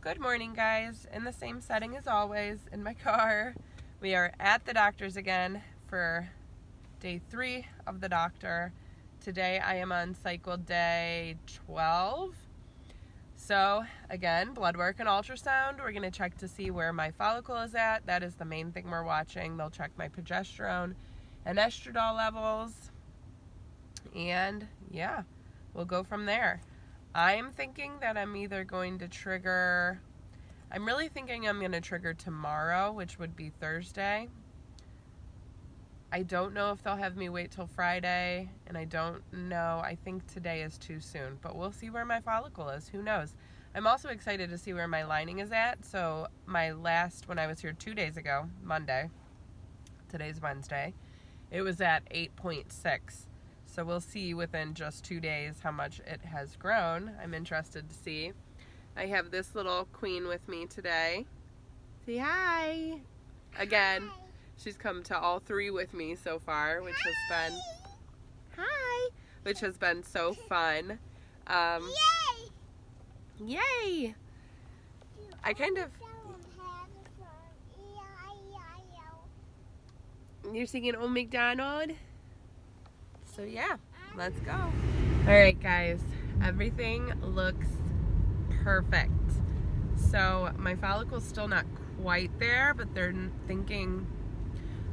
Good morning, guys. In the same setting as always, in my car. We are at the doctor's again for day 3 of the doctor. Today I am on cycle day 12. So again, blood work and ultrasound. We're going to check to see where my follicle is at. That is the main thing we're watching. They'll check my progesterone and estradiol levels. And yeah, we'll go from there. I'm thinking that I'm either going to trigger, I'm really thinking I'm going to trigger tomorrow, which would be Thursday. I don't know if they'll have me wait till Friday, and I don't know, I think today is too soon, but we'll see where my follicle is. Who knows? I'm also excited to see where my lining is at. So my last, when I was here 2 days ago, Monday, today's Wednesday, it was at 8.6. So we'll see within just 2 days how much it has grown. I'm interested to see. I have this little queen with me today. Say hi. Again, hi. She's come to all 3 with me so far, which has been, hi, which has been so fun. Yay! Yay! I kind of, you're singing Old MacDonald? So yeah, let's go. All right, guys, everything looks perfect. So my follicle's still not quite there, but they're thinking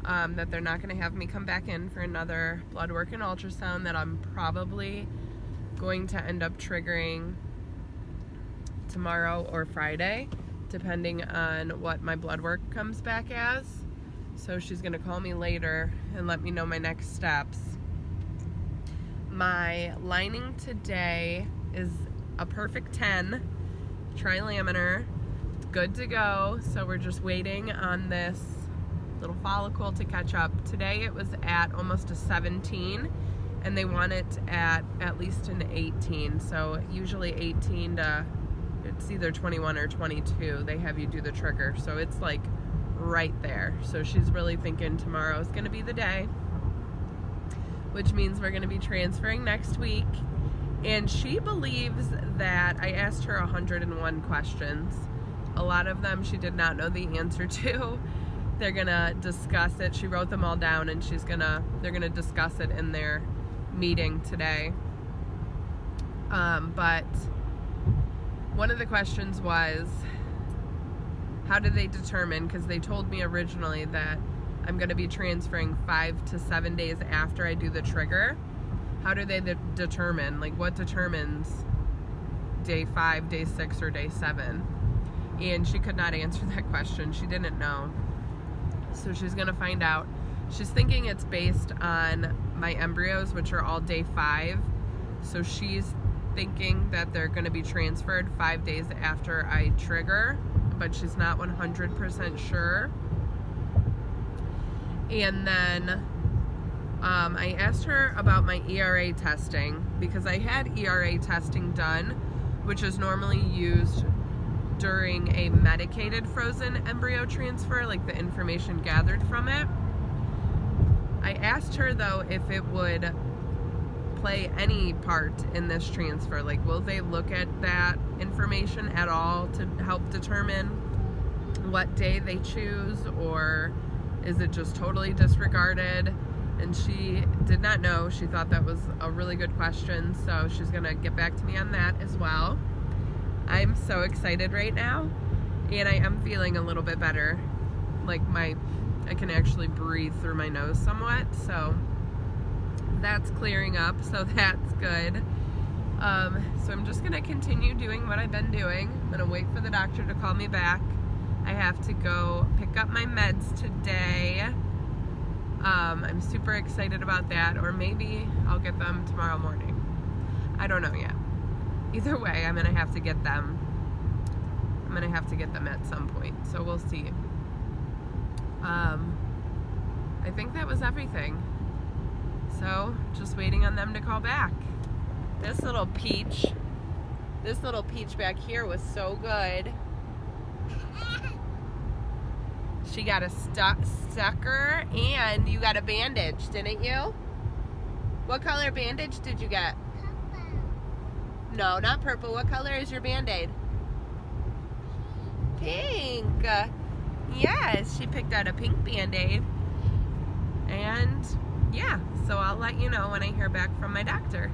that they're not going to have me come back in for another blood work and ultrasound, that I'm probably going to end up triggering tomorrow or Friday, depending on what my blood work comes back as. So she's going to call me later and let me know my next steps. My lining today is a perfect 10, trilaminar. It's good to go. So we're just waiting on this little follicle to catch up. Today it was at almost a 17, and they want it at least an 18. So usually 18 to, it's either 21 or 22, they have you do the trigger. So it's like right there. So she's really thinking tomorrow is going to be the day, which means we're going to be transferring next week. And she believes that I asked her 101 questions. A lot of them she did not know the answer to. They're going to discuss it. She wrote them all down, and they're going to discuss it in their meeting today. But one of the questions was, how do they determine, because they told me originally that I'm going to be transferring 5 to 7 days after I do the trigger. How do they determine, like what determines day 5, day 6, or day 7? And she could not answer that question. She didn't know. So she's going to find out. She's thinking it's based on my embryos, which are all day 5. So she's thinking that they're going to be transferred 5 days after I trigger, but she's not 100% sure. And then I asked her about my ERA testing, because I had ERA testing done, which is normally used during a medicated frozen embryo transfer, like the information gathered from it. I asked her though if it would play any part in this transfer, like will they look at that information at all to help determine what day they choose, or is it just totally disregarded? And she did not know. She thought that was a really good question, so she's gonna get back to me on that as well. I'm so excited right now, and I am feeling a little bit better. Like I can actually breathe through my nose somewhat, so that's clearing up, so that's good. So I'm just gonna continue doing what I've been doing. I'm gonna wait for the doctor to call me back. I have to go pick up my meds today. I'm super excited about that, or maybe I'll get them tomorrow morning. I don't know yet. Either way, I'm gonna have to get them. I'm gonna have to get them at some point, so we'll see. I think that was everything. So, just waiting on them to call back. This little peach back here was so good. She got a sucker, and you got a bandage, didn't you? What color bandage did you get? Purple. No, not purple. What color is your Band-Aid? pink. Yes, she picked out a pink Band-Aid. And yeah, so I'll let you know when I hear back from my doctor.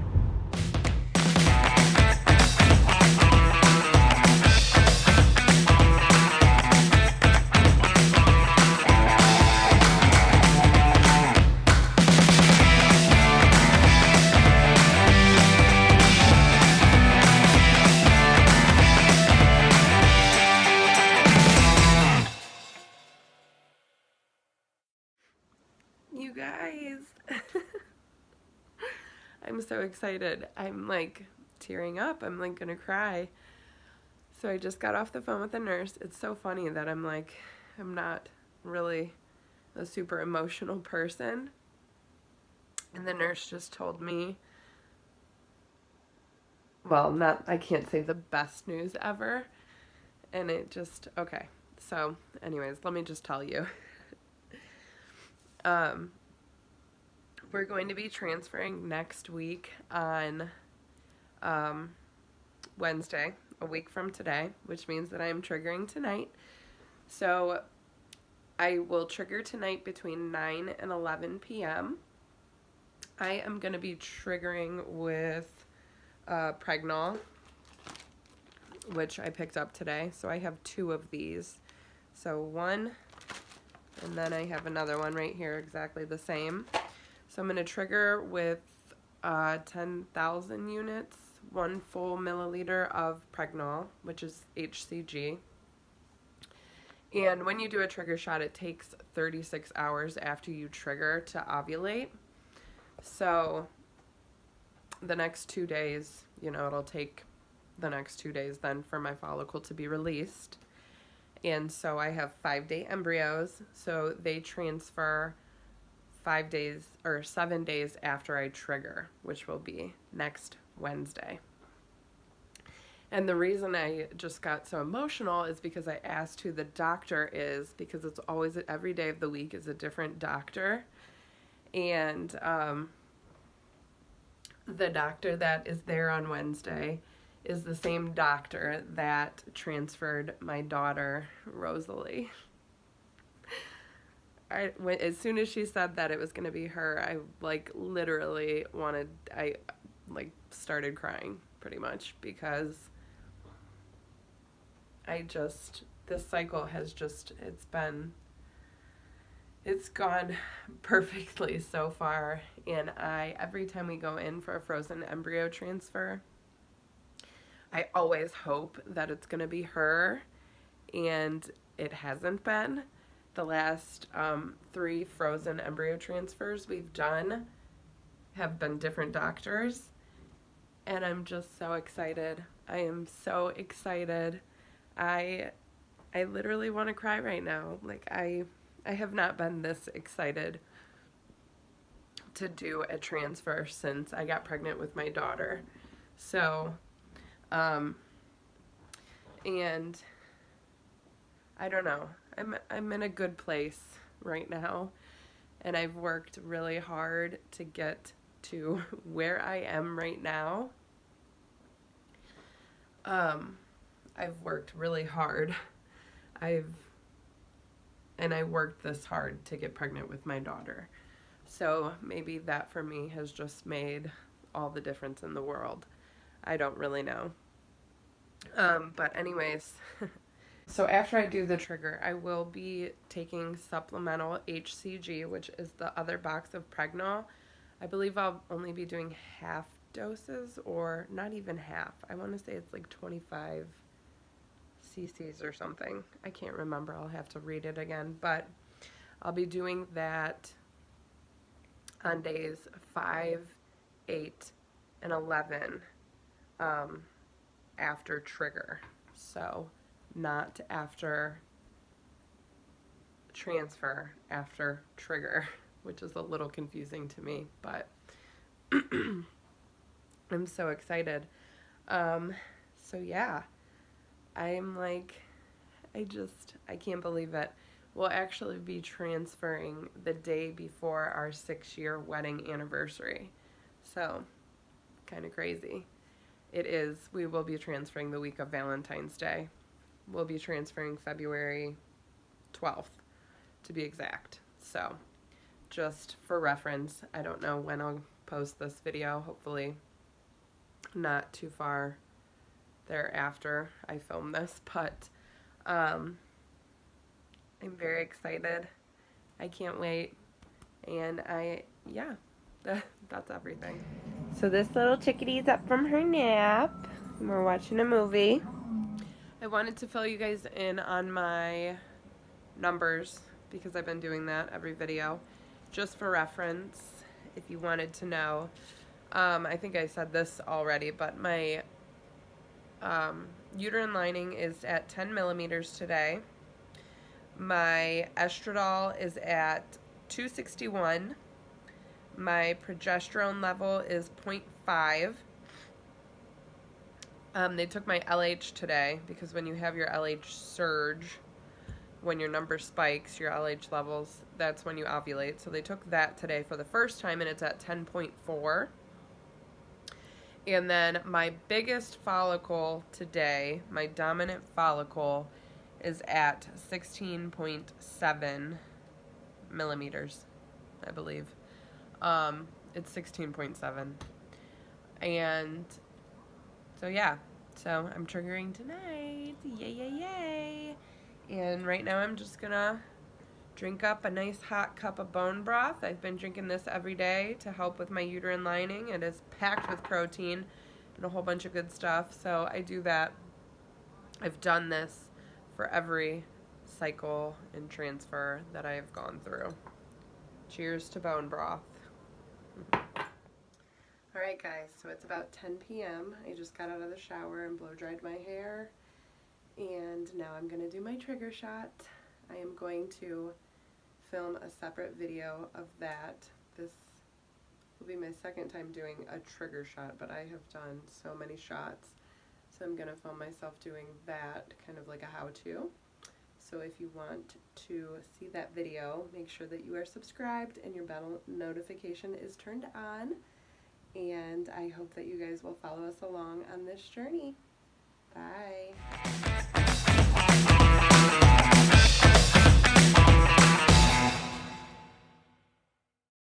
You guys, I'm so excited. I'm like tearing up. I'm like gonna cry. So I just got off the phone with the nurse. It's so funny that I'm not really a super emotional person. And the nurse just told me, well, I can't say the best news ever. And it just, okay. So anyways, let me just tell you. Um, we're going to be transferring next week on Wednesday, a week from today, which means that I am triggering tonight. So I will trigger tonight between 9 and 11 p.m. I am going to be triggering with Pregnol, which I picked up today. So I have 2 of these. So one, and then I have another one right here, exactly the same. So I'm going to trigger with 10,000 units, 1 full milliliter of Pregnol, which is HCG. And when you do a trigger shot, it takes 36 hours after you trigger to ovulate. So the next 2 days, it'll take the next 2 days then for my follicle to be released. And so I have 5-day embryos, so they transfer 5 days or 7 days after I trigger, which will be next Wednesday. And the reason I just got so emotional is because I asked who the doctor is, because it's always every day of the week is a different doctor. And the doctor that is there on Wednesday is the same doctor that transferred my daughter, Rosalie. As soon as she said that it was going to be her, I literally started crying pretty much, because this cycle has it's gone perfectly so far. And every time we go in for a frozen embryo transfer, I always hope that it's going to be her, and it hasn't been. The last 3 frozen embryo transfers we've done have been different doctors, and I'm just so excited. I am so excited. I literally want to cry right now. I have not been this excited to do a transfer since I got pregnant with my daughter. So, and I don't know. I'm in a good place right now, and I've worked really hard to get to where I am right now. I've worked really hard. I worked this hard to get pregnant with my daughter. So maybe that for me has just made all the difference in the world. I don't really know. But anyways, so after I do the trigger, I will be taking supplemental HCG, which is the other box of Pregnol. I believe I'll only be doing half doses, or not even half. I want to say it's 25 cc's or something. I can't remember. I'll have to read it again. But I'll be doing that on days 5, 8, and 11 after trigger. So not after transfer, after trigger, which is a little confusing to me, but I'm so excited. So yeah, I'm I can't believe it. We'll actually be transferring the day before our 6-year wedding anniversary. So, kind of crazy. It is. We will be transferring the week of Valentine's Day. We'll be transferring February 12th to be exact. So just for reference, I don't know when I'll post this video. Hopefully not too far thereafter I film this, but I'm very excited. I can't wait. And yeah, that's everything. So this little chickadee is up from her nap, and we're watching a movie. I wanted to fill you guys in on my numbers because I've been doing that every video, just for reference, if you wanted to know. I think I said this already, but my uterine lining is at 10 millimeters today. My estradiol is at 261. My progesterone level is 0.5. They took my LH today because when you have your LH surge, when your number spikes, your LH levels, that's when you ovulate. So they took that today for the first time, and it's at 10.4. And then my biggest follicle today, my dominant follicle, is at 16.7 millimeters, I believe. It's 16.7. And so yeah, so I'm triggering tonight. Yay, yay, yay. And right now I'm just gonna drink up a nice hot cup of bone broth. I've been drinking this every day to help with my uterine lining. It is packed with protein and a whole bunch of good stuff. So I do that. I've done this for every cycle and transfer that I have gone through. Cheers to bone broth. Alright guys, so it's about 10 p.m. I just got out of the shower and blow dried my hair. And now I'm going to do my trigger shot. I am going to film a separate video of that. This will be my second time doing a trigger shot, but I have done so many shots. So I'm going to film myself doing that, kind of like a how-to. So if you want to see that video, make sure that you are subscribed and your bell notification is turned on. And I hope that you guys will follow us along on this journey. Bye.